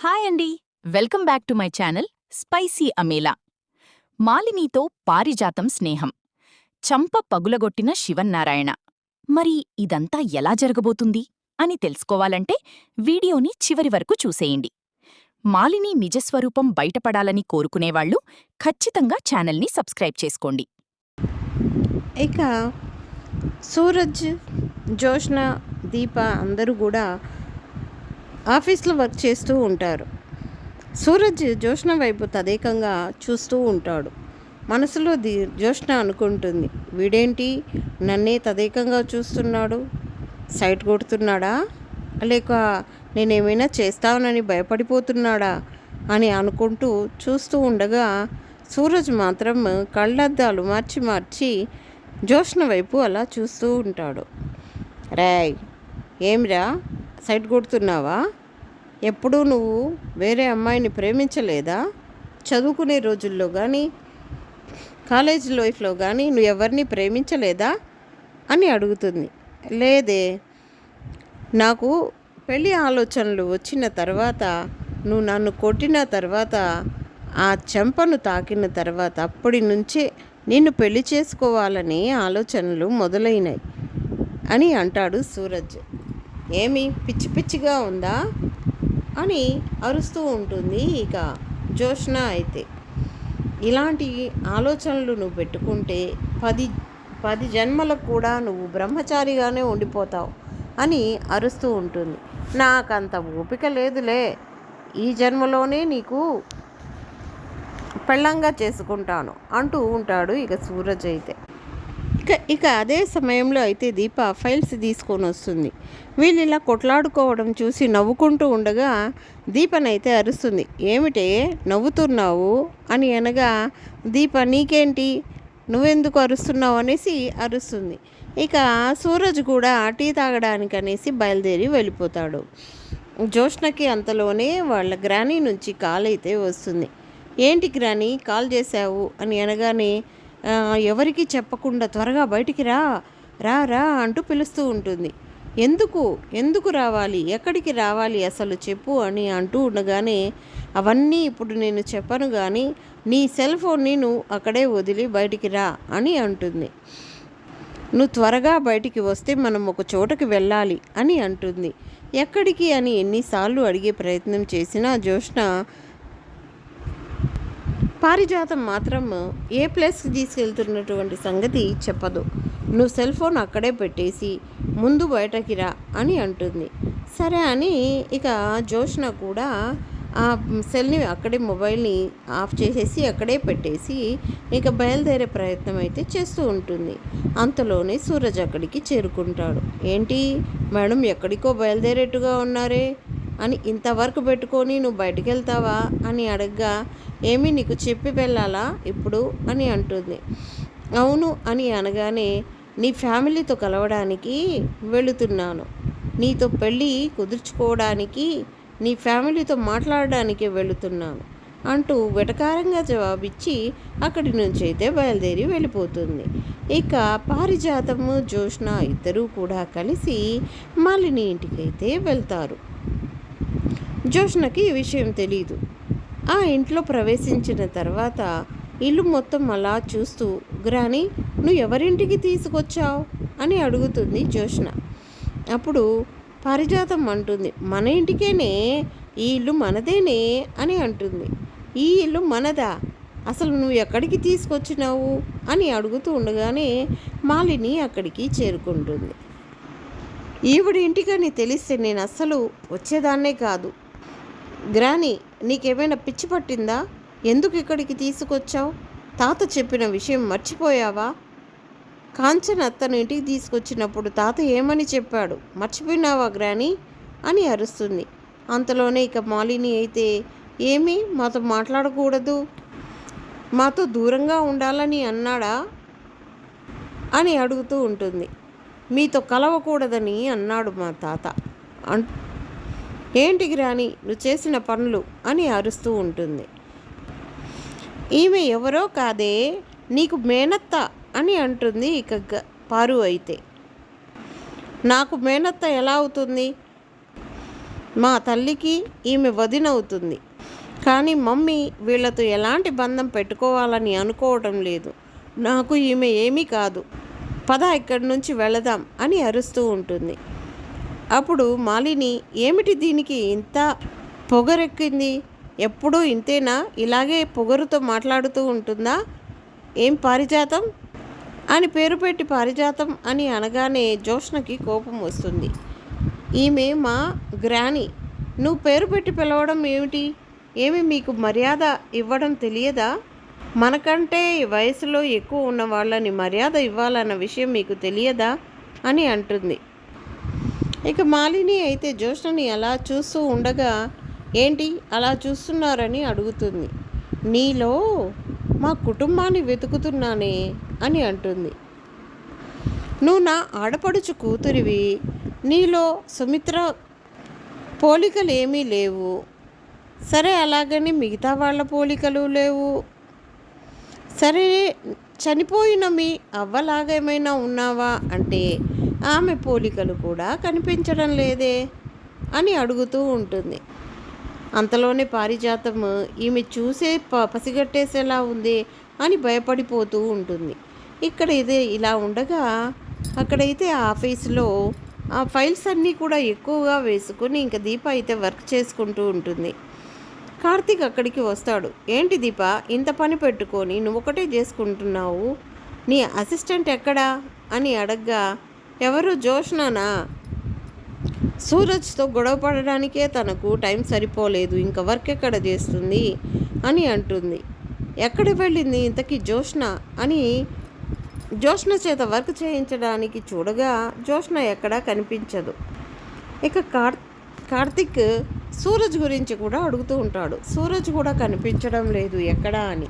Hi అండి, welcome back to my channel spicy అమేలా. మాలినీతో పారిజాతం స్నేహం, చంప పగులగొట్టిన శివన్నారాయణ. మరి ఇదంతా ఎలా జరగబోతుంది అని తెలుసుకోవాలంటే వీడియోని చివరి వరకు చూసేయండి. మాలిని నిజస్వరూపం బయటపడాలని కోరుకునేవాళ్లు ఖచ్చితంగా ఛానల్ని సబ్స్క్రైబ్ చేసుకోండి. ఇక సూరజ్, జోష్న, దీప అందరూ కూడా ఆఫీస్లో వర్క్ చేస్తూ ఉంటారు. సూరజ్ జోష్న వైపు తదేకంగా చూస్తూ ఉంటాడు. మనసులో జోష్న అనుకుంటుంది, వీడేంటి నన్నే తదేకంగా చూస్తున్నాడు, సైట్ కొడుతున్నాడా, లేక నేనేమైనా చేస్తానని భయపడిపోతున్నాడా అని అనుకుంటూ చూస్తూ ఉండగా సూరజ్ మాత్రం కళ్ళద్దాలు మార్చి మార్చి జోష్న వైపు అలా చూస్తూ ఉంటాడు. రేయ్, ఏమిరా సైట్ కొడుతున్నావా? ఎప్పుడూ నువ్వు వేరే అమ్మాయిని ప్రేమించలేదా? చదువుకునే రోజుల్లో కానీ కాలేజ్ లైఫ్లో కానీ నువ్వు ఎవరిని ప్రేమించలేదా అని అడుగుతుంది. లేదే, నాకు పెళ్ళి ఆలోచనలు వచ్చిన తర్వాత, నువ్వు నన్ను కొట్టిన తర్వాత, ఆ చెంపను తాకిన తర్వాత అప్పటి నుంచే నిన్ను పెళ్లి చేసుకోవాలని ఆలోచనలు మొదలైనాయి అని అంటాడు సూరజ్. ఏమి పిచ్చి పిచ్చిగా ఉందా అని అరుస్తూ ఉంటుంది ఇక జోష్న. అయితే ఇలాంటి ఆలోచనలు నువ్వు పెట్టుకుంటే పది జన్మలకు కూడా నువ్వు బ్రహ్మచారిగానే ఉండిపోతావు అని అరుస్తూ ఉంటుంది. నాకంత ఓపిక లేదులే, ఈ జన్మలోనే నీకు పెళ్ళంగా చేసుకుంటాను అంటూ ఉంటాడు ఇక సూరజ్. అయితే ఇక అదే సమయంలో అయితే దీప ఫైల్స్ తీసుకొని వస్తుంది. వీళ్ళు ఇలా కొట్లాడుకోవడం చూసి నవ్వుకుంటూ ఉండగా దీపనైతే అరుస్తుంది. ఏమిటే నవ్వుతున్నావు అని అనగా, దీప నీకేంటి, నువ్వెందుకు అరుస్తున్నావు అనేసి అరుస్తుంది. ఇక సూరజ్ కూడా టీ తాగడానికి అనేసి బయలుదేరి వెళ్ళిపోతాడు. జోష్నకి అంతలోనే వాళ్ళ గ్రానీ నుంచి కాల్ అయితే వస్తుంది. ఏంటి గ్రానీ కాల్ చేశావు అని అనగానే, ఎవరికి చెప్పకుండా త్వరగా బయటికి రా రా రా అంటూ పిలుస్తూ ఉంటుంది. ఎందుకు రావాలి, ఎక్కడికి రావాలి అసలు చెప్పు అని అంటూ ఉండగానే, అవన్నీ ఇప్పుడు నేను చెప్పను కానీ నీ సెల్ ఫోన్ని నువ్వు అక్కడే వదిలి బయటికి రా అని అంటుంది. నువ్వు త్వరగా బయటికి వస్తే మనం ఒక చోటకి వెళ్ళాలి అని అంటుంది. ఎక్కడికి అని ఎన్నిసార్లు అడిగే ప్రయత్నం చేసినా జోష్న పారిజాతం మాత్రం ఏ ప్లేస్కి తీసుకెళ్తున్నటువంటి సంగతి చెప్పదు. నువ్వు సెల్ ఫోన్ అక్కడే పెట్టేసి ముందు బయటకి రా అని అంటుంది. సరే అని ఇక జోష్న కూడా ఆ సెల్ని అక్కడే మొబైల్ని ఆఫ్ చేసేసి అక్కడే పెట్టేసి ఇక బయలుదేరే ప్రయత్నం అయితే చేస్తూ ఉంటుంది. అంతలోనే సూరజ్ అక్కడికి చేరుకుంటాడు. ఏంటి మేడం ఎక్కడికో బయలుదేరేట్టుగా ఉన్నారే అని ఇంతవరకు పెట్టుకొని నువ్వు బయటికి వెళ్తావా అని అడగగా, ఏమీ నీకు చెప్పి వెళ్ళాలా ఇప్పుడు అని అంటుంది. అవును అని అనగానే, నీ ఫ్యామిలీతో కలవడానికి వెళుతున్నాను, నీతో పెళ్ళి కుదుర్చుకోవడానికి నీ ఫ్యామిలీతో మాట్లాడడానికి వెళుతున్నాను అంటూ వెటకారంగా జవాబిచ్చి అక్కడి నుంచి అయితే బయలుదేరి వెళ్ళిపోతుంది. ఇక పారిజాతము, జోష్న ఇద్దరూ కూడా కలిసి మాలిని ఇంటికైతే వెళ్తారు. జోష్నకి ఈ విషయం తెలీదు. ఆ ఇంట్లో ప్రవేశించిన తర్వాత ఇల్లు మొత్తం అలా చూస్తూ, గ్రాని నువ్వు ఎవరింటికి తీసుకొచ్చావు అని అడుగుతుంది జోష్న. అప్పుడు పారిజాతం అంటుంది, మన ఇంటికేనే, ఈ ఇల్లు మనదేనే అని అంటుంది. ఈ ఇల్లు మనదా, అసలు నువ్వు ఎక్కడికి తీసుకొచ్చినావు అని అడుగుతూ ఉండగానే మాలిని అక్కడికి చేరుకుంటుంది. ఈవిడి ఇంటికని తెలిస్తే నేను అస్సలు వచ్చేదాన్నే కాదు. గ్రాని నీకేమైనా పిచ్చి పట్టిందా, ఎందుకు ఇక్కడికి తీసుకొచ్చావు, తాత చెప్పిన విషయం మర్చిపోయావా? కాంచన్ అత్తను ఇంటికి తీసుకొచ్చినప్పుడు తాత ఏమని చెప్పాడు మర్చిపోయినావా గ్రాని అని అరుస్తుంది. అంతలోనే ఇక మాలిని అయితే, ఏమీ మాతో మాట్లాడకూడదు, మాతో దూరంగా ఉండాలని అన్నాడా అని అడుగుతూ ఉంటుంది. మీతో కలవకూడదని అన్నాడు మా తాత. ఏంటి గ్రాని నువ్వు చేసిన పనులు అని అరుస్తూ ఉంటుంది. ఈమె ఎవరో కాదే, నీకు మేనత్త అని అంటుంది ఇక పారు. అయితే నాకు మేనత్త ఎలా అవుతుంది, మా తల్లికి ఈమె వదినవుతుంది. కానీ మమ్మీ వీళ్ళతో ఎలాంటి బంధం పెట్టుకోవాలని అనుకోవటం లేదు. నాకు ఈమె ఏమీ కాదు, పద ఇక్కడి నుంచి వెళదాం అని అరుస్తూ ఉంటుంది. అప్పుడు మాలిని, ఏమిటి దీనికి ఇంత పొగరెక్కింది? ఎప్పుడూ ఇంతేనా? ఇలాగే పొగరుతో మాట్లాడుతూ ఉంటుందా? ఏం పారిజాతం అని పేరు పెట్టి పారిజాతం అని అనగానే జోష్నకి కోపం వస్తుంది. ఈమె మా గ్రాని, నువ్వు పేరు పెట్టి పిలవడం ఏమిటి? ఏమి మీకు మర్యాద ఇవ్వడం తెలియదా? మనకంటే వయసులో ఎక్కువ ఉన్న వాళ్ళని మర్యాద ఇవ్వాలన్న విషయం మీకు తెలియదా అని అంటుంది. ఇక మాలిని అయితే జోష్నని అలా చూస్తూ ఉండగా, ఏంటి అలా చూస్తున్నారని అడుగుతుంది. నీలో మా కుటుంబాన్ని వెతుకుతున్నానే అని అంటుంది. నువ్వు నా ఆడపడుచు కూతురివి, నీలో సుమిత్ర పోలికలు ఏమీ లేవు. సరే, అలాగని మిగతా వాళ్ళ పోలికలు లేవు. సరే, చనిపోయిన మీ అవ్వలాగేమైనా ఉన్నావా అంటే ఆమె పోలికలు కూడా కనిపించడం లేదే అని అడుగుతూ ఉంటుంది. అంతలోనే పారిజాతం ఈమె చూసే పసిగట్టేసేలా ఉంది అని భయపడిపోతూ ఉంటుంది. ఇక్కడ ఇదే ఇలా ఉండగా అక్కడైతే ఆఫీసులో ఆ ఫైల్స్ అన్నీ కూడా ఎక్కువగా వేసుకుని ఇంకా దీప అయితే వర్క్ చేసుకుంటూ ఉంటుంది. కార్తీక్ అక్కడికి వస్తాడు. ఏంటి దీప, ఇంత పని పెట్టుకొని నువ్వు ఒకటే చేసుకుంటున్నావు, నీ అసిస్టెంట్ ఎక్కడా అని అడగ్గా, ఎవరు జోష్నానా? సూరజ్తో గొడవ పడడానికే తనకు టైం సరిపోలేదు, ఇంకా వర్క్ ఎక్కడ చేస్తుంది అని అంటుంది. ఎక్కడ వెళ్ళింది ఇంతకీ జోష్న అని జోష్న చేత వర్క్ చేయించడానికి చూడగా జోష్న ఎక్కడా కనిపించదు. ఇక కార్తిక్ సూరజ్ గురించి కూడా అడుగుతూ ఉంటాడు. సూరజ్ కూడా కనిపించడం లేదు ఎక్కడా అని.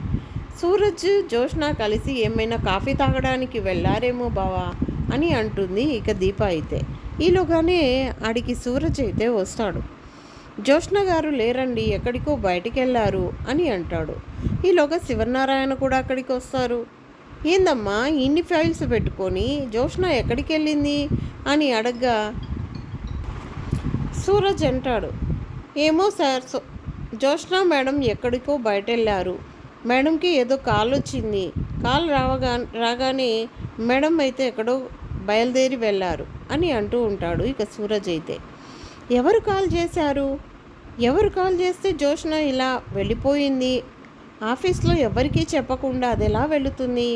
సూరజ్ జోష్న కలిసి ఏమైనా కాఫీ తాగడానికి వెళ్ళారేమో బావా అని అంటుంది ఇక దీప అయితే. ఈలోగానే ఆడికి సూరజ్ అయితే వస్తాడు. జోష్న గారు లేరండి, ఎక్కడికో బయటికి వెళ్ళారు అని అంటాడు. ఈలోగా శివనారాయణ కూడా అక్కడికి వస్తారు. ఏందమ్మా ఇన్ని ఫైల్స్ పెట్టుకొని జోష్న ఎక్కడికి వెళ్ళింది అని అడగ్గా సూరజ్ అంటాడు, ఏమో సార్, జోష్న మేడం ఎక్కడికో బయట వెళ్ళారు, మేడంకి ఏదో కాల్ వచ్చింది, కాల్ రాగానే మేడం అయితే ఎక్కడో బయలుదేరి వెళ్ళారు అని అంటూ ఉంటాడు. ఇక సూరజ్ అయితే, ఎవరు కాల్ చేశారు? ఎవరు కాల్ చేస్తే జోష్న ఇలా వెళ్ళిపోయింది? ఆఫీస్లో ఎవరికీ చెప్పకుండా అది ఎలా వెళుతుంది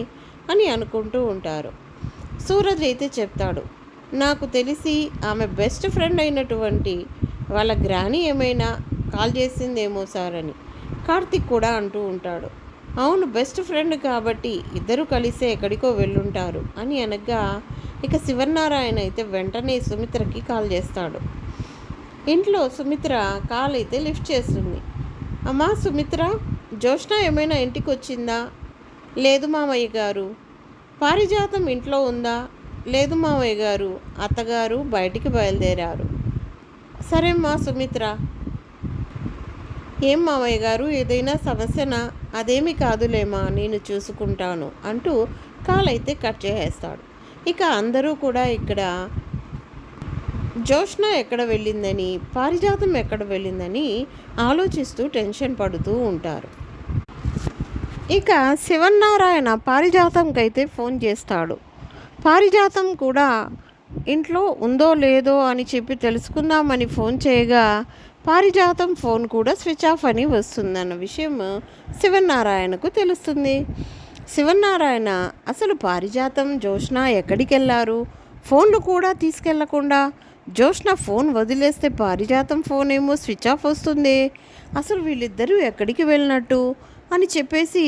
అని అనుకుంటూ ఉంటారు. సూరజ్ అయితే చెప్తాడు, నాకు తెలిసి ఆమె బెస్ట్ ఫ్రెండ్ అయినటువంటి వాళ్ళ గ్రాని ఏమైనా కాల్ చేసిందేమో సార్ అని కార్తిక్ కూడా అంటూ ఉంటాడు. అవును, బెస్ట్ ఫ్రెండ్ కాబట్టి ఇద్దరు కలిసే ఎక్కడికో వెళ్ళుంటారు అని అనగా ఇక శివనారాయణ అయితే వెంటనే సుమిత్రకి కాల్ చేస్తాడు. ఇంట్లో సుమిత్ర కాల్ అయితే లిఫ్ట్ చేస్తుంది. అమ్మా సుమిత్ర, జోష్న ఏమైనా ఇంటికి వచ్చిందా? లేదు మామయ్య గారు. పారిజాతం ఇంట్లో ఉందా? లేదు మామయ్య గారు, అత్తగారు బయటికి బయలుదేరారు. సరేమ్మా సుమిత్ర. ఏం మామయ్య గారు, ఏదైనా సమస్యనా? అదేమీ కాదులేమా, నేను చూసుకుంటాను అంటూ కాల్ అయితే కట్ చేసేస్తాడు. ఇక అందరూ కూడా ఇక్కడ జోష్న ఎక్కడ వెళ్ళిందని, పారిజాతం ఎక్కడ వెళ్ళిందని ఆలోచిస్తూ టెన్షన్ పడుతూ ఉంటారు. ఇక శివనారాయణ పారిజాతంకైతే ఫోన్ చేస్తాడు. పారిజాతం కూడా ఇంట్లో ఉందో లేదో అని చెప్పి తెలుసుకుందామని ఫోన్ చేయగా పారిజాతం ఫోన్ కూడా స్విచ్ ఆఫ్ అని వస్తుందన్న విషయం శివనారాయణకు తెలుస్తుంది. శివనారాయణ, అసలు పారిజాతం జోష్న ఎక్కడికి వెళ్ళారు? ఫోన్లు కూడా తీసుకెళ్లకుండా జోష్న ఫోన్ వదిలేస్తే పారిజాతం ఫోన్ ఏమో స్విచ్ ఆఫ్ వస్తుంది, అసలు వీళ్ళిద్దరూ ఎక్కడికి వెళ్ళినట్టు అని చెప్పేసి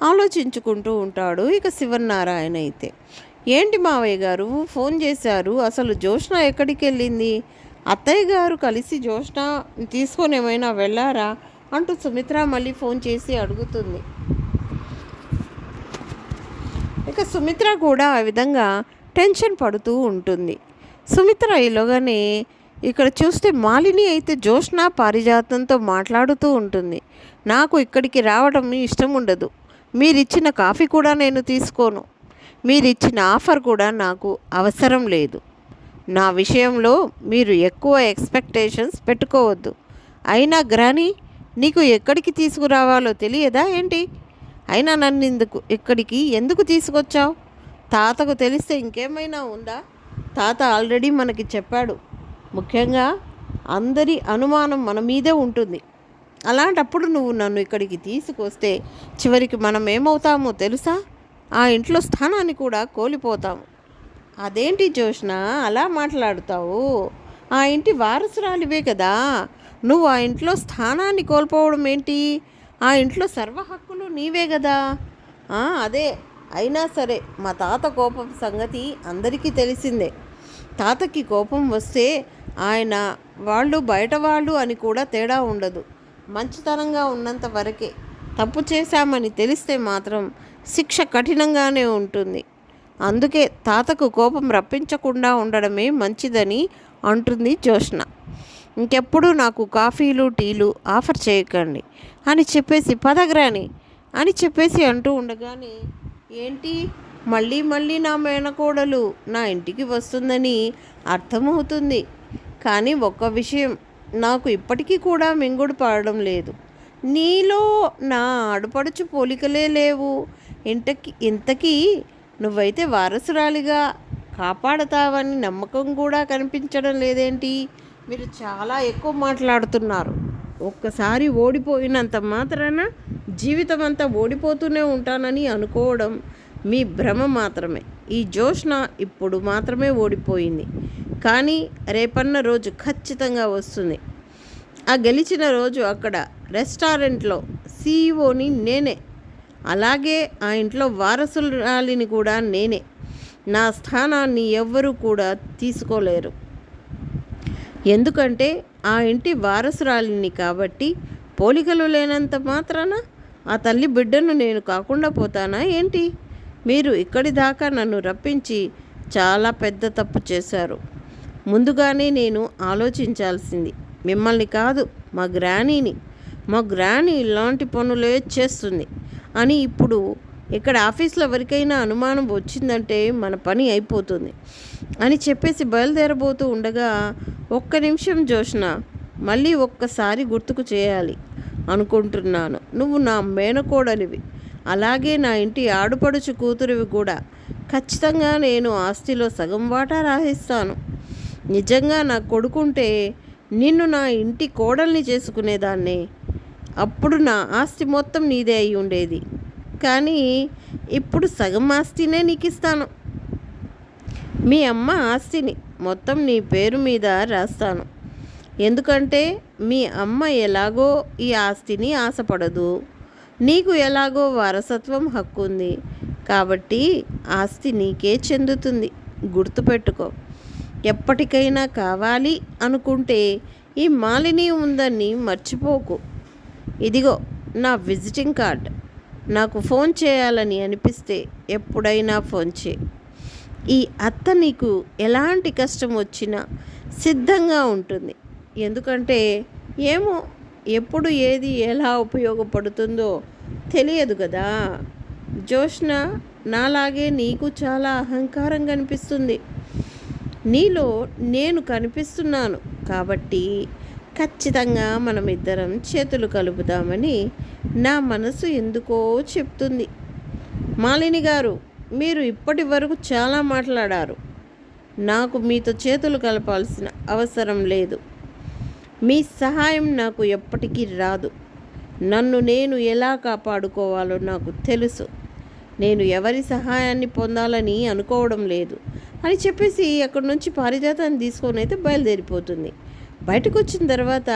ఆలోచించుకుంటూ ఉంటాడు. ఇక శివనారాయణ అయితే, ఏంటి మావయ్య గారు ఫోన్ చేశారు, అసలు జోష్న ఎక్కడికి వెళ్ళింది? అత్తయ్య గారు కలిసి జోష్న తీసుకొని ఏమైనా వెళ్ళారా అంటూ సుమిత్ర మళ్ళీ ఫోన్ చేసి అడుగుతుంది. ఇక సుమిత్ర కూడా ఆ విధంగా టెన్షన్ పడుతూ ఉంటుంది. సుమిత్ర ఈలోగానే ఇక్కడ చూస్తే మాలిని అయితే జోష్న పారిజాతంతో మాట్లాడుతూ ఉంటుంది. నాకు ఇక్కడికి రావడం ఇష్టం ఉండదు, మీరిచ్చిన కాఫీ కూడా నేను తీసుకోను, మీరిచ్చిన ఆఫర్ కూడా నాకు అవసరం లేదు, నా విషయంలో మీరు ఎక్కువ ఎక్స్పెక్టేషన్స్ పెట్టుకోవద్దు. అయినా గ్రానీ, నీకు ఎక్కడికి తీసుకురావాలో తెలియదా ఏంటి? అయినా నన్ను ఇక్కడికి ఎందుకు తీసుకొచ్చావు? తాతకు తెలిస్తే ఇంకేమైనా ఉందా? తాత ఆల్రెడీ మనకి చెప్పాడు. ముఖ్యంగా అందరి అనుమానం మన మీదే ఉంటుంది. అలాంటప్పుడు నువ్వు నన్ను ఇక్కడికి తీసుకొస్తే చివరికి మనం ఏమవుతామో తెలుసా? ఆ ఇంట్లో స్థానాన్ని కూడా కోల్పోతాము. అదేంటి జోష్న అలా మాట్లాడుతావు? ఆ ఇంటి వారసురాలివే కదా. నువ్వు ఆ ఇంట్లో స్థానాన్ని కోల్పోవడం ఏంటి? ఆ ఇంట్లో సర్వ హక్కులు నీవే కదా. అదే. అయినా సరే, మా తాత కోపం సంగతి అందరికీ తెలిసిందే. తాతకి కోపం వస్తే ఆయన వాళ్ళు బయట వాళ్ళు అని కూడా తేడా ఉండదు. మంచితనంగా ఉన్నంత వరకే. తప్పు చేశామని తెలిస్తే మాత్రం శిక్ష కఠినంగానే ఉంటుంది. అందుకే తాతకు కోపం రప్పించకుండా ఉండడమే మంచిదని అంటుంది జోష్న. ఇంకెప్పుడు నాకు కాఫీలు టీలు ఆఫర్ చేయకండి అని చెప్పేసి పదగ్రాని అని చెప్పేసి అంటూ ఉండగానే, ఏంటి మళ్ళీ మళ్ళీ నా మేనకోడలు నా ఇంటికి వస్తుందని అర్థమవుతుంది. కానీ ఒక్క విషయం నాకు ఇప్పటికీ కూడా మింగుడు పడడం లేదు. నీలో నా ఆడపడుచు పోలికలే లేవు. ఇంతకీ నువ్వైతే వారసురాలిగా కాపాడతావని నమ్మకం కూడా కనిపించడం లేదేంటి? మీరు చాలా ఎక్కువ మాట్లాడుతున్నారు. ఒక్కసారి ఓడిపోయినంత మాత్రాన జీవితం అంతా ఓడిపోతూనే ఉంటానని అనుకోవడం మీ భ్రమ మాత్రమే. ఈ జోష్న ఇప్పుడు మాత్రమే ఓడిపోయింది, కానీ రేపన్న రోజు ఖచ్చితంగా వస్తుంది. ఆ గెలిచిన రోజు అక్కడ రెస్టారెంట్లో సీఈఓని నేనే, అలాగే ఆ ఇంట్లో వారసురాలిని కూడా నేనే. నా స్థానాన్ని ఎవ్వరూ కూడా తీసుకోలేరు. ఎందుకంటే ఆ ఇంటి వారసురాలిని కాబట్టి. పోలికలు లేనంత మాత్రాన ఆ తల్లి బిడ్డను నేను కాకుండా పోతానా ఏంటి? మీరు ఇక్కడి దాకా నన్ను రప్పించి చాలా పెద్ద తప్పు చేశారు. ముందుగానే నేను ఆలోచించాల్సింది మిమ్మల్ని కాదు, మా గ్రానీని. మా గ్రానీ ఇలాంటి పనులే చేస్తుంది అని ఇప్పుడు ఇక్కడ ఆఫీస్లో ఎవరికైనా అనుమానం వచ్చిందంటే మన పని అయిపోతుంది అని చెప్పేసి బయలుదేరబోతూ ఉండగా, ఒక్క నిమిషం జోష్న, మళ్ళీ ఒక్కసారి గుర్తుకు చేయాలి అనుకుంటున్నాను. నువ్వు నా మేనకోడలివి, అలాగే నా ఇంటి ఆడుపడుచు కూతురివి కూడా. ఖచ్చితంగా నేను ఆస్తిలో సగం వాటా రాసిస్తాను. నిజంగా నా కొడుకుంటే నిన్ను నా ఇంటి కోడల్ని చేసుకునేదాన్నే. అప్పుడు నా ఆస్తి మొత్తం నీదే అయి ఉండేది. కానీ ఇప్పుడు సగం ఆస్తినే నీకు ఇస్తాను. మీ అమ్మ ఆస్తిని మొత్తం నీ పేరు మీద రాస్తాను. ఎందుకంటే మీ అమ్మ ఎలాగో ఈ ఆస్తిని ఆశపడదు, నీకు ఎలాగో వారసత్వం హక్కు ఉంది కాబట్టి ఆస్తి నీకే చెందుతుంది. గుర్తుపెట్టుకో. ఎప్పటికైనా కావాలి అనుకుంటే ఈ మాలిని ఉందని మర్చిపోకు. ఇదిగో నా విజిటింగ్ కార్డ్. నాకు ఫోన్ చేయాలని అనిపిస్తే ఎప్పుడైనా ఫోన్ చేయి. ఈ అత్త నీకు ఎలాంటి కష్టం వచ్చినా సిద్ధంగా ఉంటుంది. ఎందుకంటే ఏమో ఎప్పుడు ఏది ఎలా ఉపయోగపడుతుందో తెలియదు కదా. జోష్న, నాలాగే నీకు చాలా అహంకారం కనిపిస్తుంది. నీలో నేను కనిపిస్తున్నాను కాబట్టి ఖచ్చితంగా మనమిద్దరం చేతులు కలుపుదామని నా మనసు ఎందుకో చెప్తుంది. మాలిని గారు, మీరు ఇప్పటి వరకు చాలా మాట్లాడారు. నాకు మీతో చేతులు కలపాల్సిన అవసరం లేదు. మీ సహాయం నాకు ఎప్పటికీ రాదు. నన్ను నేను ఎలా కాపాడుకోవాలో నాకు తెలుసు. నేను ఎవరి సహాయాన్ని పొందాలని అనుకోవడం లేదు అని చెప్పేసి అక్కడి నుంచి పారిజాతాన్ని తీసుకొని అయితే బయలుదేరిపోతుంది. బయటకు వచ్చిన తర్వాత,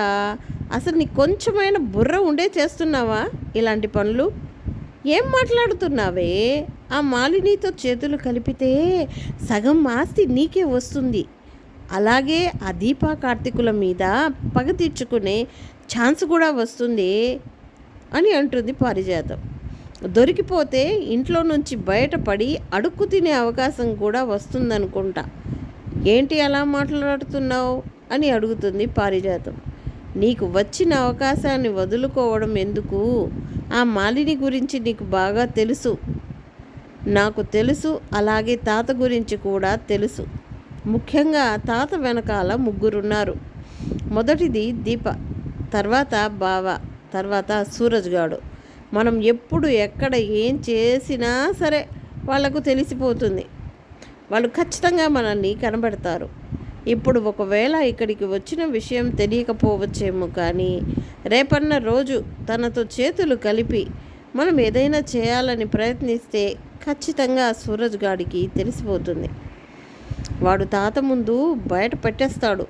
అసలు నీకు కొంచెమైనా బుర్ర ఉండే చేస్తున్నావా ఇలాంటి పనులు? ఏం మాట్లాడుతున్నావే? ఆ మాలినితో చేతులు కలిపితే సగం ఆస్తి నీకే వస్తుంది. అలాగే ఆ దీపా కార్తీకుల మీద పగ తీర్చుకునే ఛాన్స్ కూడా వస్తుంది అని అంటుంది పారిజాతం. దొరికిపోతే ఇంట్లో నుంచి బయటపడి అడుక్కు తినే అవకాశం కూడా వస్తుందనుకుంటా. ఏంటి అలా మాట్లాడుతున్నావు అని అడుగుతుంది పారిజాతం. నీకు వచ్చిన అవకాశాన్ని వదులుకోవడం ఎందుకు? ఆ మాలిని గురించి నీకు బాగా తెలుసు. నాకు తెలుసు, అలాగే తాత గురించి కూడా తెలుసు. ముఖ్యంగా తాత వెనకాల ముగ్గురున్నారు. మొదటిది దీప, తర్వాత బావ, తర్వాత సూరజ్ గాడు. మనం ఎప్పుడు ఎక్కడ ఏం చేసినా సరే వాళ్లకు తెలిసిపోతుంది. వాళ్ళు ఖచ్చితంగా మనల్ని కనబడతారు. ఇప్పుడు ఒకవేళ ఇక్కడికి వచ్చిన విషయం తెలియకపోవచ్చేమో, కానీ రేపన్న రోజు తనతో చేతులు కలిపి మనం ఏదైనా చేయాలని ప్రయత్నిస్తే ఖచ్చితంగా సూరజ్ గాడికి తెలిసిపోతుంది. వాడు తాత ముందు బయట పెట్టేస్తాడు.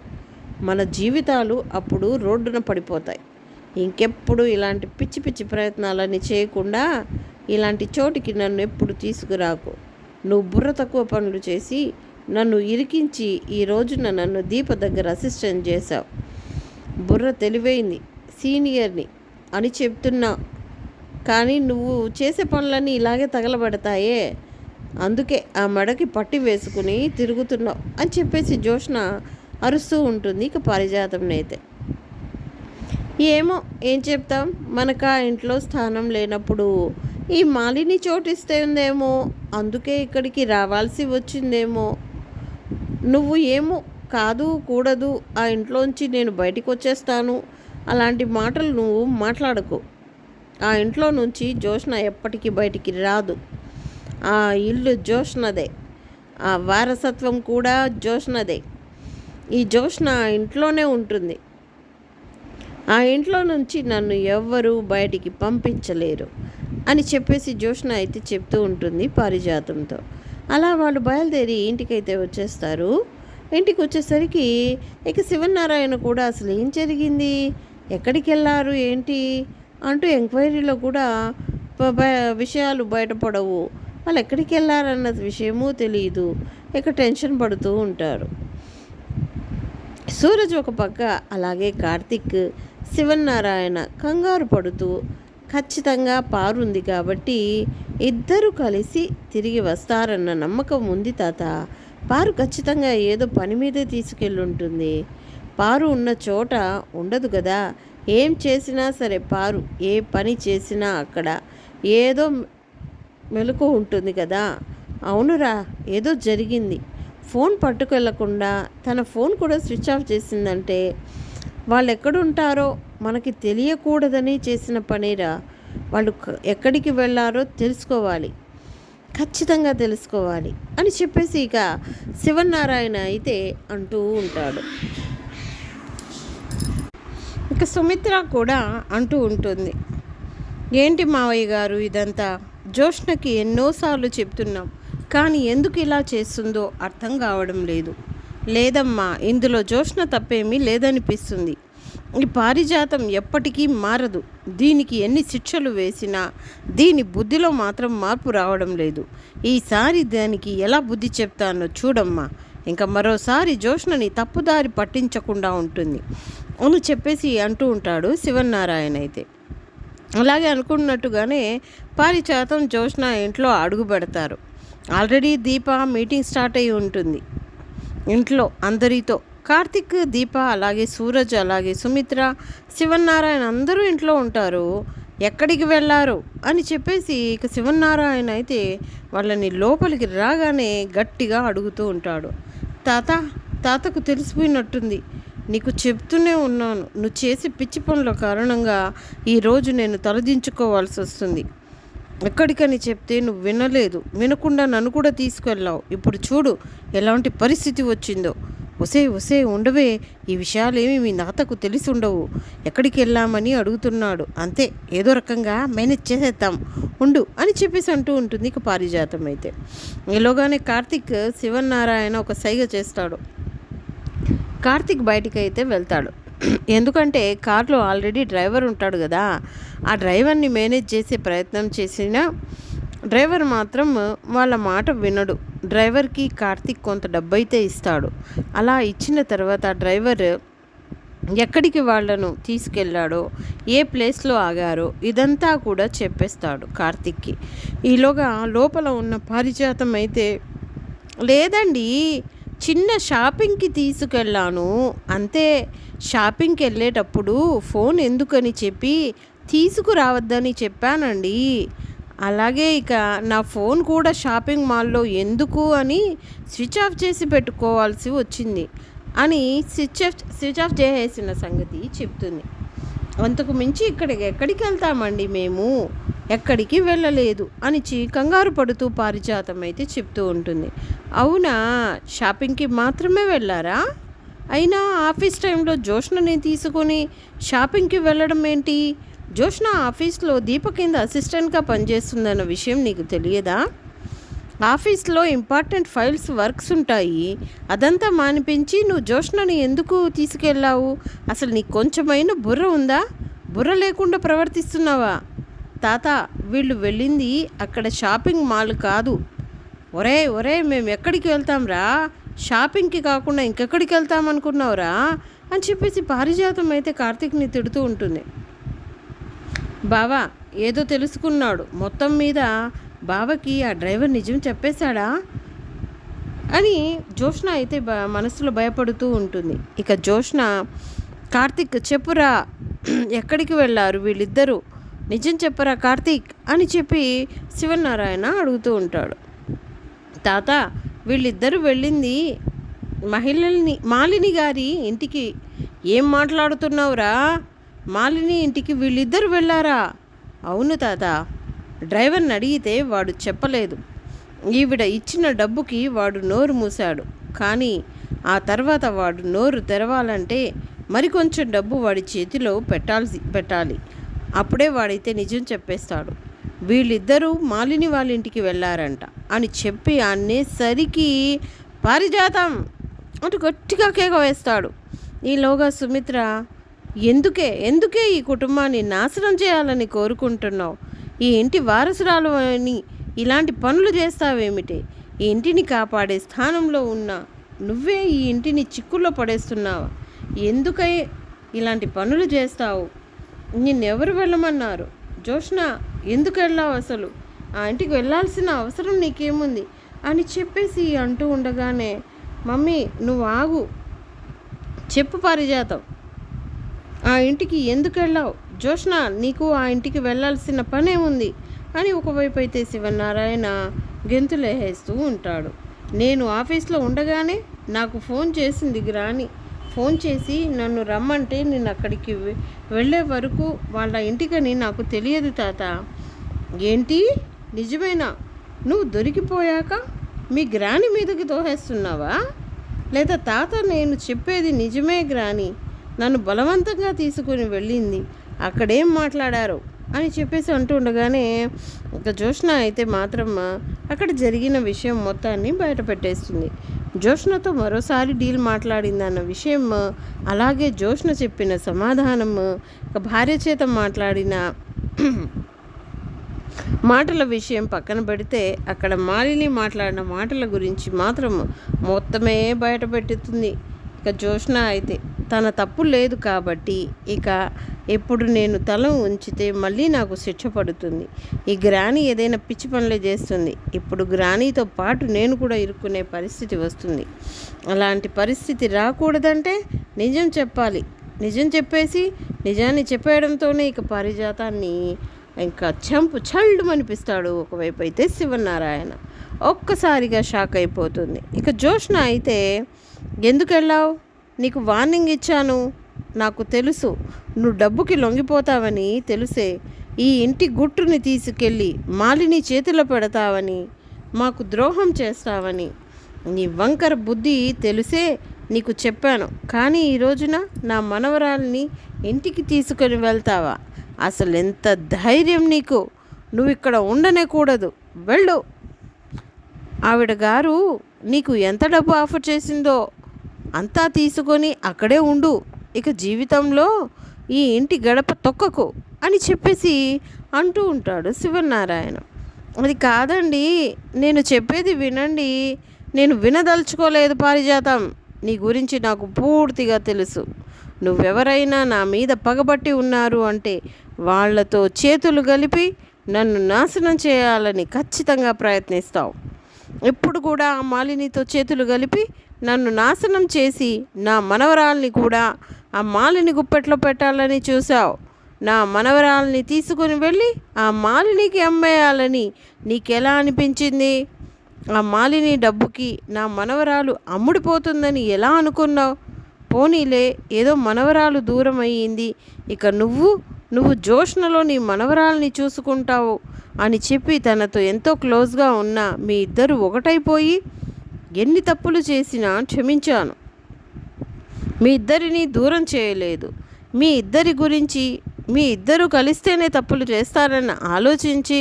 మన జీవితాలు అప్పుడు రోడ్డున పడిపోతాయి. ఇంకెప్పుడు ఇలాంటి పిచ్చి పిచ్చి ప్రయత్నాలని చేయకుండా ఇలాంటి చోటికి నన్ను ఎప్పుడు తీసుకురాకు. నువ్వు బుర్ర తక్కువ పనులు చేసి నన్ను ఇరికించి ఈ రోజున నన్ను దీప దగ్గర అసిస్టెంట్ చేశావు. బుర్ర తెలివైంది, సీనియర్ని అని చెప్తున్నా, కానీ నువ్వు చేసే పనులన్నీ ఇలాగే తగలబడతాయే, అందుకే ఆ మెడకి పట్టి వేసుకుని తిరుగుతున్నావు అని చెప్పేసి జోష్న అరుస్తూ ఉంటుంది. ఇక పారిజాతంనైతే ఏమో ఏం చెప్తాం, మనకు ఆ ఇంట్లో స్థానం లేనప్పుడు ఈ మాలిని చోటిస్తే ఉందేమో, అందుకే ఇక్కడికి రావాల్సి వచ్చిందేమో. నువ్వు ఏమో కాదు కూడదు, ఆ ఇంట్లోంచి నేను బయటికి వచ్చేస్తాను అలాంటి మాటలు నువ్వు మాట్లాడకు. ఆ ఇంట్లో నుంచి జోష్న ఎప్పటికీ బయటికి రాదు. ఆ ఇల్లు జోష్నదే, ఆ వారసత్వం కూడా జోష్నదే. ఈ జోష్న ఆ ఇంట్లోనే ఉంటుంది. ఆ ఇంట్లో నుంచి నన్ను ఎవ్వరూ బయటికి పంపించలేరు అని చెప్పేసి జోష్న అయితే చెప్తూ ఉంటుంది పారిజాతంతో. అలా వాళ్ళు బయలుదేరి ఇంటికైతే వచ్చేస్తారు. ఇంటికి వచ్చేసరికి ఇక శివనారాయణ కూడా అసలు ఏం జరిగింది, ఎక్కడికి వెళ్ళారు ఏంటి అంటూ ఎంక్వైరీలో కూడా విషయాలు బయటపడవు. వాళ్ళు ఎక్కడికి వెళ్ళారన్న విషయమూ తెలియదు. ఇక టెన్షన్ పడుతూ ఉంటారు. సూరజ్ ఒక పక్క, అలాగే కార్తిక్, శివనారాయణ కంగారు పడుతూ ఖచ్చితంగా పారు ఉంది కాబట్టి ఇద్దరు కలిసి తిరిగి వస్తారన్న నమ్మకం ఉంది తాత. పారు ఖచ్చితంగా ఏదో పని మీదే తీసుకెళ్ళుంటుంది. పారు ఉన్న చోట ఉండదు కదా. ఏం చేసినా సరే పారు ఏ పని చేసినా అక్కడ ఏదో మెలకు ఉంటుంది కదా. అవునురా, ఏదో జరిగింది. ఫోన్ పట్టుకెళ్లకుండా తన ఫోన్ కూడా స్విచ్ ఆఫ్ చేసిందంటే వాళ్ళు ఎక్కడుంటారో మనకి తెలియకూడదని చేసిన పనేరా. వాళ్ళు ఎక్కడికి వెళ్ళారో తెలుసుకోవాలి, ఖచ్చితంగా తెలుసుకోవాలి అని చెప్పేసి ఇక శివనారాయణ అయితే అంటూ ఉంటాడు. ఇక సుమిత్ర కూడా అంటూ ఉంటుంది, ఏంటి మావయ్య గారు ఇదంతా? జోష్నకి ఎన్నోసార్లు చెప్తున్నాం, కానీ ఎందుకు ఇలా చేస్తుందో అర్థం కావడం లేదు. లేదమ్మా, ఇందులో జోష్న తప్పేమీ లేదనిపిస్తుంది. ఈ పారిజాతం ఎప్పటికీ మారదు. దీనికి ఎన్ని శిక్షలు వేసినా దీని బుద్ధిలో మాత్రం మార్పు రావడం లేదు. ఈసారి దానికి ఎలా బుద్ధి చెప్తానో చూడమ్మా. ఇంకా మరోసారి జోష్నని తప్పుదారి పట్టించకుండా ఉంటుంది అని చెప్పేసి అంటూ ఉంటాడు శివనారాయణ అయితే. అలాగే అనుకున్నట్టుగానే పారిజాతం జోష్న ఇంట్లో అడుగు పెడతారు. ఆల్రెడీ దీప మీటింగ్ స్టార్ట్ అయి ఉంటుంది ఇంట్లో అందరితో. కార్తిక్, దీప, అలాగే సూరజ్, అలాగే సుమిత్ర, శివనారాయణ అందరూ ఇంట్లో ఉంటారు. ఎక్కడికి వెళ్ళారు అని చెప్పేసి ఇక శివనారాయణ అయితే వాళ్ళని లోపలికి రాగానే గట్టిగా అడుగుతూ ఉంటాడు. తాతకు తెలిసిపోయినట్టుంది. నీకు చెప్తూనే ఉన్నాను, నువ్వు చేసే పిచ్చి పనుల కారణంగా ఈరోజు నేను తలదించుకోవాల్సి వస్తుంది. ఎక్కడికని చెప్తే నువ్వు వినలేదు, వినకుండా నన్ను కూడా తీసుకెళ్ళావు. ఇప్పుడు చూడు ఎలాంటి పరిస్థితి వచ్చిందో. ఒసే ఉండవే, ఈ విషయాలేమి మీ తాతకు తెలిసి ఉండవు. ఎక్కడికి వెళ్ళామని అడుగుతున్నాడు, అంతే, ఏదో రకంగా మేనేజ్ చేసేద్దాం ఉండు అని చెప్పేసి అంటూ ఉంటుంది ఇక పారిజాతం అయితే. ఈలోగానే కార్తిక్ శివనారాయణ ఒక సైగ చేస్తాడు. కార్తిక్ బయటికి అయితే వెళ్తాడు. ఎందుకంటే కార్లో ఆల్రెడీ డ్రైవర్ ఉంటాడు కదా. ఆ డ్రైవర్ని మేనేజ్ చేసే ప్రయత్నం చేసినా డ్రైవర్ మాత్రం వాళ్ళ మాట వినడు. డ్రైవర్కి కార్తిక్ కొంత డబ్బు అయితే ఇస్తాడు. అలా ఇచ్చిన తర్వాత డ్రైవర్ ఎక్కడికి వాళ్ళను తీసుకెళ్ళాడో, ఏ ప్లేస్లో ఆగారో ఇదంతా కూడా చెప్పేస్తాడు కార్తిక్కి. ఈలోగా లోపల ఉన్న పారిజాతం అయితే, లేదండి, చిన్న షాపింగ్కి తీసుకెళ్ళాను అంతే. షాపింగ్కి వెళ్ళేటప్పుడు ఫోన్ ఎందుకని చెప్పి తీసుకురావద్దని చెప్పానండి అలాగే ఇక నా ఫోన్ కూడా షాపింగ్ మాల్లో ఎందుకు అని స్విచ్ ఆఫ్ చేసి పెట్టుకోవాల్సి వచ్చింది అని స్విచ్ ఆఫ్ చేసేసిన సంగతి చెప్తుంది. అంతకు మించి ఎక్కడికి వెళ్తామండి మేము, ఎక్కడికి వెళ్ళలేదు అని కంగారు పడుతూ పారిజాతం అయితే చెప్తూ ఉంటుంది. అవునా, షాపింగ్కి మాత్రమే వెళ్ళారా? అయినా ఆఫీస్ టైంలో జోష్నని తీసుకొని షాపింగ్కి వెళ్ళడం ఏంటి? జోష్న ఆఫీస్లో దీప కింద అసిస్టెంట్గా పనిచేస్తుందన్న విషయం నీకు తెలియదా? ఆఫీస్లో ఇంపార్టెంట్ ఫైల్స్ వర్క్స్ ఉంటాయి, అదంతా మానిపించి నువ్వు జోష్నని ఎందుకు తీసుకెళ్ళావు? అసలు నీకు కొంచెమైనా బుర్ర ఉందా? బుర్ర లేకుండా ప్రవర్తిస్తున్నావా? తాత, వీళ్ళు వెళ్ళింది అక్కడ షాపింగ్ మాల్ కాదు. ఒరే మేము ఎక్కడికి వెళ్తాంరా? షాపింగ్కి కాకుండా ఇంకెక్కడికి వెళ్తామనుకున్నావురా అని చెప్పేసి పారిజాతం అయితే కార్తీక్ని తిడుతూ ఉంటుంది. బావా ఏదో తెలుసుకున్నాడు, మొత్తం మీద బావకి ఆ డ్రైవర్ నిజం చెప్పేశాడా అని జోష్న అయితే మనసులో భయపడుతూ ఉంటుంది. ఇక జోష్న, కార్తీక్ చెప్పురా, ఎక్కడికి వెళ్ళారు వీళ్ళిద్దరూ? నిజం చెప్పరా కార్తీక్ అని చెప్పి శివనారాయణ అడుగుతూ ఉంటాడు. తాత, వీళ్ళిద్దరూ వెళ్ళింది మాలిని గారి ఇంటికి. ఏం మాట్లాడుతున్నావురా? మాలిని ఇంటికి వీళ్ళిద్దరూ వెళ్ళారా? అవును తాత, డ్రైవర్ని అడిగితే వాడు చెప్పలేదు. ఈవిడ ఇచ్చిన డబ్బుకి వాడు నోరు మూశాడు. కానీ ఆ తర్వాత వాడు నోరు తెరవాలంటే మరికొంచెం డబ్బు వాడి చేతిలో పెట్టాలి. అప్పుడే వాడైతే నిజం చెప్పేస్తాడు. వీళ్ళిద్దరూ మాలిని వాళ్ళ ఇంటికి వెళ్ళారంట అని చెప్పి అనేసరికి పారిజాతం అటు గట్టిగా కేక వేస్తాడు. ఈలోగా సుమిత్ర, ఎందుకే ఈ కుటుంబాన్ని నాశనం చేయాలని కోరుకుంటున్నావు? ఈ ఇంటి వారసురాలు అని ఇలాంటి పనులు చేస్తావేమిటి? ఈ ఇంటిని కాపాడే స్థానంలో ఉన్న నువ్వే ఈ ఇంటిని చిక్కుల్లో పడేస్తున్నావా? ఎందుకై ఇలాంటి పనులు చేస్తావు? నిన్నెవరు వెళ్ళమన్నారు? జోష్న, ఎందుకు వెళ్ళావు? అసలు ఆ ఇంటికి వెళ్ళాల్సిన అవసరం నీకేముంది అని చెప్పేసి అంటూ ఉండగానే, మమ్మీ నువ్వు ఆగు, చెప్పు పారిజాతం, ఆ ఇంటికి ఎందుకు వెళ్ళావు? జోష్న, నీకు ఆ ఇంటికి వెళ్ళాల్సిన పనేముంది అని ఒకవైపు అయితే శివనారాయణ గెంతులేసేస్తూ ఉంటాడు. నేను ఆఫీస్లో ఉండగానే నాకు ఫోన్ చేసింది గ్రాని. ఫోన్ చేసి నన్ను రమ్మంటే నేను అక్కడికి వెళ్ళే వరకు వాళ్ళ ఇంటికని నాకు తెలియదు తాత. ఏంటి, నిజమేనా? నువ్వు దొరికిపోయాక మీ గ్రాని మీదకి తోసేస్తున్నావా? లేదా తాత, నేను చెప్పేది నిజమే గ్రాని నన్ను బలవంతంగా తీసుకుని వెళ్ళింది, అక్కడేం మాట్లాడారు అని చెప్పేసి అంటూ ఉండగానే ఇక జోష్న అయితే మాత్రం అక్కడ జరిగిన విషయం మొత్తాన్ని బయట పెట్టేస్తుంది. జోష్నతో మరోసారి డీల్ మాట్లాడిందన్న విషయం, అలాగే జోష్న చెప్పిన సమాధానం, ఇక భార్య చేత మాట్లాడిన మాటల విషయం పక్కన పెడితే అక్కడ మాలిని మాట్లాడిన మాటల గురించి మాత్రం మొత్తమే బయట పెట్టుతుంది. ఇక జోష్న అయితే తన తప్పు లేదు కాబట్టి ఇక ఎప్పుడు నేను తల ఉంచితే మళ్ళీ నాకు శిక్ష పడుతుంది. ఈ గ్రాని ఏదైనా పిచ్చి పనులే చేస్తుంది. ఇప్పుడు గ్రానీతో పాటు నేను కూడా ఇరుక్కునే పరిస్థితి వస్తుంది. అలాంటి పరిస్థితి రాకూడదంటే నిజం చెప్పాలి. నిజం చెప్పేసి నిజాన్ని చెప్పేయడంతోనే ఇక పారిజాతాన్ని ఇంకా చల్లు అనిపిస్తాడు. ఒకవైపు అయితే శివనారాయణ ఒక్కసారిగా షాక్ అయిపోతుంది. ఇక జోష్న అయితే, ఎందుకు వెళ్ళావు? నీకు వార్నింగ్ ఇచ్చాను, నాకు తెలుసు నువ్వు డబ్బుకి లొంగిపోతావని తెలుసే. ఈ ఇంటి గుట్టుని తీసుకెళ్ళి మాలిని చేతిలో పెడతావని, మాకు ద్రోహం చేస్తావని నీ వంకర బుద్ధి తెలుసే నీకు చెప్పాను. కానీ ఈ రోజున నా మనవరాల్ని ఇంటికి తీసుకొని వెళ్తావా? అసలు ఎంత ధైర్యం నీకు? నువ్వు ఇక్కడ ఉండనే కూడదు, వెళ్ళు. ఆవిడ గారు నీకు ఎంత డబ్బు ఆఫర్ చేసిందో అంతా తీసుకొని అక్కడే ఉండు. ఇక జీవితంలో ఈ ఇంటి గడప తొక్కకు అని చెప్పేసి అంటూ ఉంటాడు శివనారాయణ. అది కాదండి, నేను చెప్పేది వినండి. నేను వినదలుచుకోలేదు పారిజాతం. నీ గురించి నాకు పూర్తిగా తెలుసు. నువ్వెవరైనా నా మీద పగబట్టి ఉన్నారు అంటే వాళ్లతో చేతులు కలిపి నన్ను నాశనం చేయాలని ఖచ్చితంగా ప్రయత్నిస్తావు. ఇప్పుడు కూడా ఆ మాలినితో చేతులు కలిపి నన్ను నాశనం చేసి నా మనవరాల్ని కూడా ఆ మాలిని గుప్పెట్లో పెట్టాలని చూసావు. నా మనవరాల్ని తీసుకుని వెళ్ళి ఆ మాలినికి అమ్మేయాలని నీకెలా అనిపించింది? ఆ మాలిని డబ్బుకి నా మనవరాలు అమ్ముడిపోతుందని ఎలా అనుకున్నావు? పోనీలే, ఏదో మనవరాలు దూరం అయ్యింది, ఇక నువ్వు జోష్నలో నీ మనవరాల్ని చూసుకుంటావు అని చెప్పి తనతో ఎంతో క్లోజ్గా ఉన్న మీ ఇద్దరు ఒకటైపోయి ఎన్ని తప్పులు చేసినా క్షమించాను. మీ ఇద్దరిని దూరం చేయలేదు. మీ ఇద్దరు కలిస్తేనే తప్పులు చేస్తారని ఆలోచించి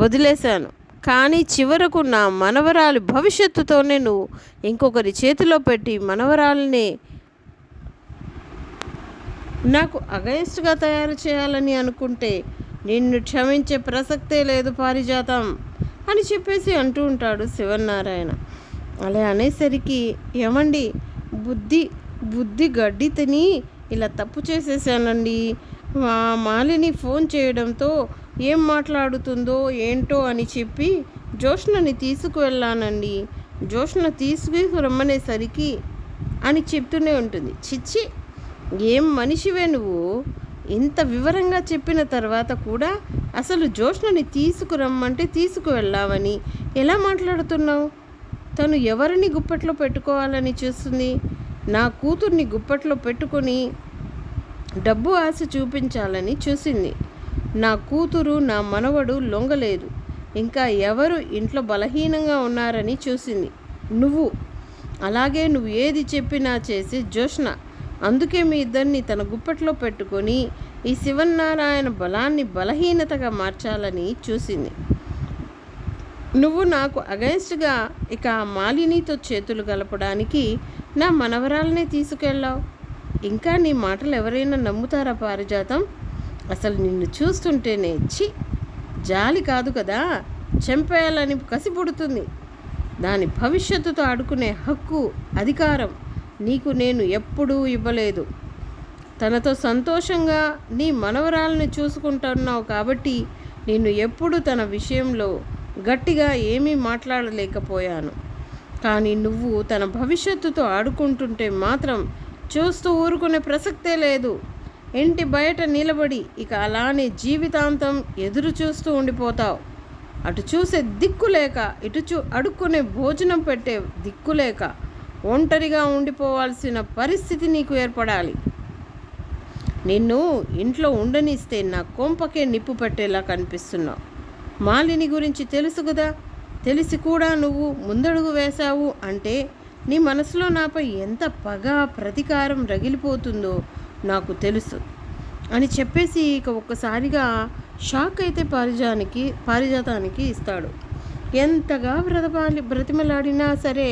వదిలేశాను. కానీ చివరకు నా మనవరాలి భవిష్యత్తుతోనే నువ్వు ఇంకొకరి చేతిలో పెట్టి మనవరాల్ని నాకు అగైన్స్ట్గా తయారు చేయాలని అనుకుంటే నిన్ను క్షమించే ప్రసక్తే లేదు పారిజాతం అని చెప్పేసి అంటూ ఉంటాడు శివనారాయణ. అలా అనేసరికి ఏమండి, బుద్ధి గడ్డి తిని ఇలా తప్పు చేసేసానండి. మా మాలిని ఫోన్ చేయడంతో ఏం మాట్లాడుతుందో ఏంటో అని చెప్పి జోష్నని తీసుకువెళ్ళానండి. జోష్న తీసుకురమ్మనేసరికి అని చెప్తూనే ఉంటుంది. చిచ్చి, ఏం మనిషివే నువ్వు! ఇంత వివరంగా చెప్పిన తర్వాత కూడా అసలు జోష్నని తీసుకురమ్మంటే తీసుకువెళ్ళావని ఎలా మాట్లాడుతున్నావు? తను ఎవరిని గుప్పట్లో పెట్టుకోవాలని చూస్తుంది? నా కూతుర్ని గుప్పట్లో పెట్టుకొని డబ్బు ఆశ చూపించాలని చూసింది. నా కూతురు, నా మనవడు లొంగలేదు. ఇంకా ఎవరు ఇంట్లో బలహీనంగా ఉన్నారని చూసింది నువ్వు ఏది చెప్పినా చేసి జోష్న. అందుకే మీ ఇద్దరిని తన గుప్పట్లో పెట్టుకొని ఈ శివనారాయణ బలాన్ని బలహీనతగా మార్చాలని చూసింది. నువ్వు నాకు అగైన్స్ట్గా ఇక ఆ మాలినితో చేతులు కలపడానికి నా మనవరాలనే తీసుకెళ్ళావు. ఇంకా నీ మాటలు ఎవరైనా నమ్ముతారా పారిజాతం? అసలు నిన్ను చూస్తుంటేనే జాలి కాదు కదా, చంపేయాలని కసి పుడుతుంది. దాని భవిష్యత్తుతో ఆడుకునే హక్కు, అధికారం నీకు నేను ఎప్పుడూ ఇవ్వలేదు. తనతో సంతోషంగా నీ మనవరాలను చూసుకుంటున్నావు కాబట్టి నిన్ను ఎప్పుడు తన విషయంలో గట్టిగా ఏమీ మాట్లాడలేకపోయాను. కానీ నువ్వు తన భవిష్యత్తుతో ఆడుకుంటుంటే మాత్రం చూస్తూ ఊరుకునే ప్రసక్తే లేదు. ఇంటి బయట నిలబడి ఇక అలానే జీవితాంతం ఎదురు చూస్తూ ఉండిపోతావు. అటు చూసే దిక్కులేక, అడుక్కునే భోజనం పెట్టే దిక్కులేక ఒంటరిగా ఉండిపోవాల్సిన పరిస్థితి నీకు ఏర్పడాలి. నిన్ను ఇంట్లో ఉండనిస్తే నా కొంపకే నిప్పు పెట్టేలా కనిపిస్తున్నావు. మాలిని గురించి తెలుసు కదా, తెలిసి కూడా నువ్వు ముందడుగు వేశావు అంటే నీ మనసులో నాపై ఎంత పగ, ప్రతీకారం రగిలిపోతుందో నాకు తెలుసు అని చెప్పేసి ఇక ఒక్కసారిగా షాక్ అయితే పారిజాతానికి ఇస్తాడు. ఎంతగా బ్రతిమలాడినా సరే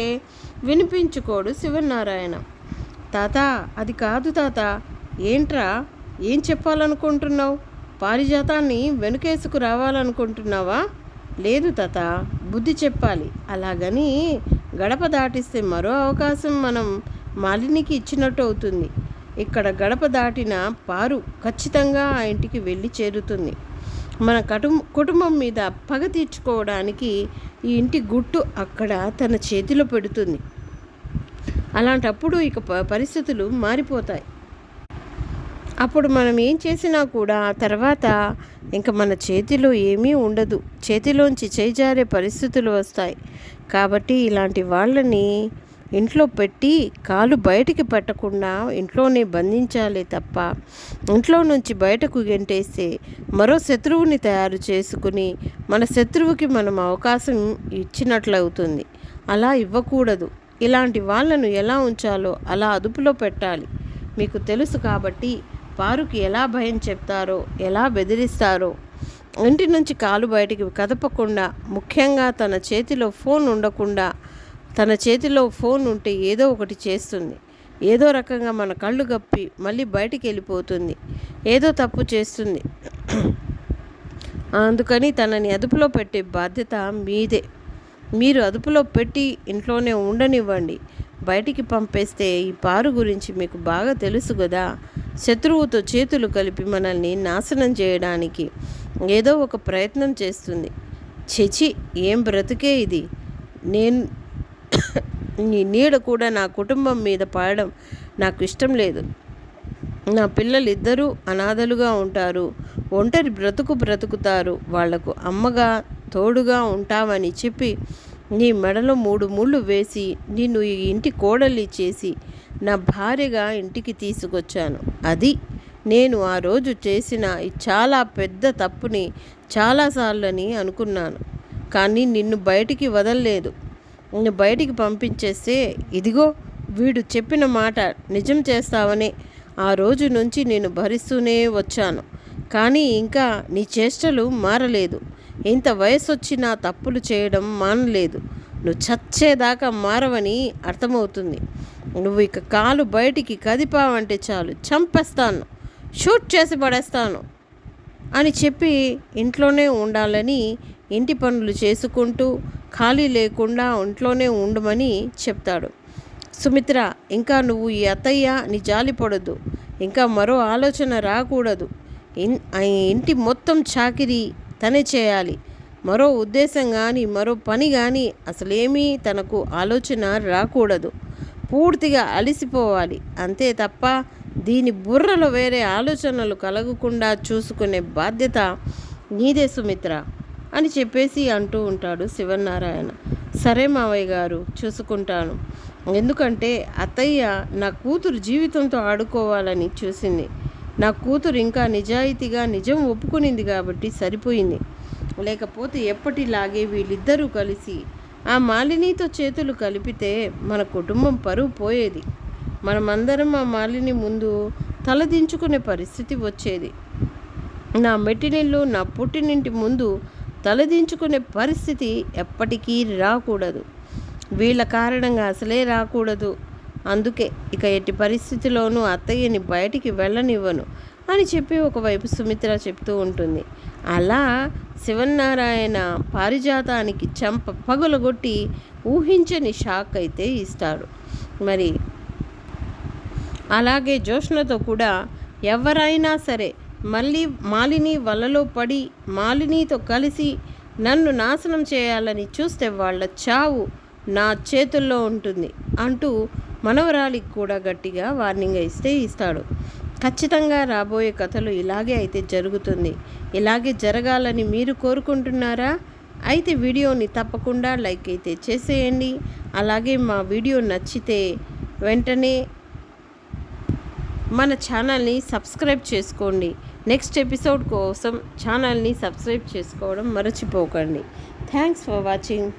వినిపించుకోడు శివనారాయణ. తాత, అది కాదు తాత. ఏంట్రా, ఏం చెప్పాలనుకుంటున్నావు? పారిజాతాన్ని వెనుకేసుకు రావాలనుకుంటున్నావా? లేదు తాత, బుద్ధి చెప్పాలి. అలాగని గడప దాటిస్తే మరో అవకాశం మనం మాలినికి ఇచ్చినట్టు అవుతుంది. ఇక్కడ గడప దాటిన పారు ఖచ్చితంగా ఆ ఇంటికి వెళ్ళి చేరుతుంది. మన కుటుంబం మీద పగ తీర్చుకోవడానికి ఈ ఇంటి గుట్టు అక్కడ తన చేతిలో పెడుతుంది. అలాంటప్పుడు ఇక పరిస్థితులు మారిపోతాయి. అప్పుడు మనం ఏం చేసినా కూడా తర్వాత ఇంకా మన చేతిలో ఏమీ ఉండదు. చేతిలోంచి చేజారే పరిస్థితులు వస్తాయి. కాబట్టి ఇలాంటి వాళ్ళని ఇంట్లో పెట్టి కాలు బయటికి పెట్టకుండా ఇంట్లోనే బంధించాలి తప్ప ఇంట్లో నుంచి బయటకు గెంటేస్తే మరో శత్రువుని తయారు చేసుకుని మన శత్రువుకి మనం అవకాశం ఇచ్చినట్లు అవుతుంది. అలా ఇవ్వకూడదు. ఇలాంటి వాళ్ళను ఎలా ఉంచాలో అలా అదుపులో పెట్టాలి. మీకు తెలుసు కాబట్టి పారుకి ఎలా భయం చెప్తారో, ఎలా బెదిరిస్తారో, ఇంటి నుంచి కాలు బయటికి కదపకుండా, ముఖ్యంగా తన చేతిలో ఫోన్ ఉండకుండా, తన చేతిలో ఫోన్ ఉంటే ఏదో ఒకటి చేస్తుంది. ఏదో రకంగా మన కళ్ళు గప్పి మళ్ళీ బయటికి వెళ్ళిపోతుంది. ఏదో తప్పు చేస్తుంది. అందుకని తనని అదుపులో పెట్టే బాధ్యత మీదే. మీరు అదుపులో పెట్టి ఇంట్లోనే ఉండనివ్వండి. బయటికి పంపేస్తే ఈ పారు గురించి మీకు బాగా తెలుసు కదా. శత్రువుతో చేతులు కలిపి మనల్ని నాశనం చేయడానికి ఏదో ఒక ప్రయత్నం చేస్తుంది. చెచి, ఏం బ్రతుకే ఇది! నీ నీడ కూడా నా కుటుంబం మీద పడడం నాకు ఇష్టం లేదు. నా పిల్లలిద్దరూ అనాథలుగా ఉంటారు, ఒంటరి బ్రతుకుతారు, వాళ్లకు అమ్మగా తోడుగా ఉంటావని చెప్పి నీ మెడలో 3 ముళ్ళు వేసి నిన్ను ఈ ఇంటి కోడలి చేసి నా భార్యగా ఇంటికి తీసుకొచ్చాను. అది నేను ఆ రోజు చేసిన ఈ చాలా పెద్ద తప్పుని చాలాసార్లని అనుకున్నాను. కానీ నిన్ను బయటికి వదలలేదు. నిన్ను బయటికి పంపించేస్తే ఇదిగో వీడు చెప్పిన మాట నిజం చేస్తావని ఆ రోజు నుంచి నేను భరిస్తూనే వచ్చాను. కానీ ఇంకా నీ చేష్టలు మారలేదు. ఇంత వయసు వచ్చినా తప్పులు చేయడం మానలేదు. నువ్వు చచ్చేదాకా మారవని అర్థమవుతుంది. నువ్వు ఇక కాలు బయటికి కదిపావంటే చాలు చంపేస్తాను, షూట్ చేసి పడేస్తాను అని చెప్పి ఇంట్లోనే ఉండాలని, ఇంటి పనులు చేసుకుంటూ ఖాళీ లేకుండా ఇంట్లోనే ఉండమని చెప్తాడు. సుమిత్ర, ఇంకా నువ్వు ఈ అత్తయ్య నీ జాలి పడొద్దు. ఇంకా మరో ఆలోచన రాకూడదు. ఇంటి మొత్తం చాకిరీ తనే చేయాలి. మరో ఉద్దేశం కానీ మరో పని కానీ అసలేమీ తనకు ఆలోచన రాకూడదు. పూర్తిగా అలసిపోవాలి అంతే తప్ప దీని బుర్రలో వేరే ఆలోచనలు కలగకుండా చూసుకునే బాధ్యత నీదే సుమిత్ర అని చెప్పేసి అంటూ ఉంటాడు శివనారాయణ. సరే మావయ్య గారు, చూసుకుంటాను. ఎందుకంటే అత్తయ్య నా కూతురు జీవితంతో ఆడుకోవాలని చూసింది. నా కూతురు ఇంకా నిజాయితీగా నిజం ఒప్పుకునింది కాబట్టి సరిపోయింది. లేకపోతే ఎప్పటిలాగే వీళ్ళిద్దరూ కలిసి ఆ మాలినితో చేతులు కలిపితే మన కుటుంబం పరువు పోయేది. మనమందరం ఆ మాలిని ముందు తలదించుకునే పరిస్థితి వచ్చేది. నా మెట్టినిల్లు నా పుట్టినింటి ముందు తలదించుకునే పరిస్థితి ఎప్పటికీ రాకూడదు. వీళ్ళ కారణంగా అసలే రాకూడదు. అందుకే ఇక ఎట్టి పరిస్థితిలోనూ అత్తయ్యని బయటికి వెళ్ళనివ్వను అని చెప్పి ఒకవైపు సుమిత్ర చెప్తూ ఉంటుంది. అలా శివనారాయణ పారిజాతానికి చెంప పగులగొట్టి ఊహించని షాక్ అయితే ఇస్తాడు. మరి అలాగే జోష్నతో కూడా ఎవరైనా సరే మళ్ళీ మాలిని వలలో పడి మాలినితో కలిసి నన్ను నాశనం చేయాలని చూస్తే వాళ్ళ చావు నా చేతుల్లో ఉంటుంది అంటూ మనవరాలికి కూడా గట్టిగా వార్నింగ్ ఇస్తాడు. ఖచ్చితంగా రాబోయే కథలు ఇలాగే అయితే జరుగుతుంది. ఇలాగే జరగాలని మీరు కోరుకుంటున్నారా? అయితే వీడియోని తప్పకుండా లైక్ అయితే చేసేయండి. అలాగే మా వీడియో నచ్చితే వెంటనే మన ఛానల్ని సబ్స్క్రైబ్ చేసుకోండి. నెక్స్ట్ ఎపిసోడ్ కోసం ఛానల్ని సబ్స్క్రైబ్ చేసుకోవడం మర్చిపోకండి. Thanks for watching.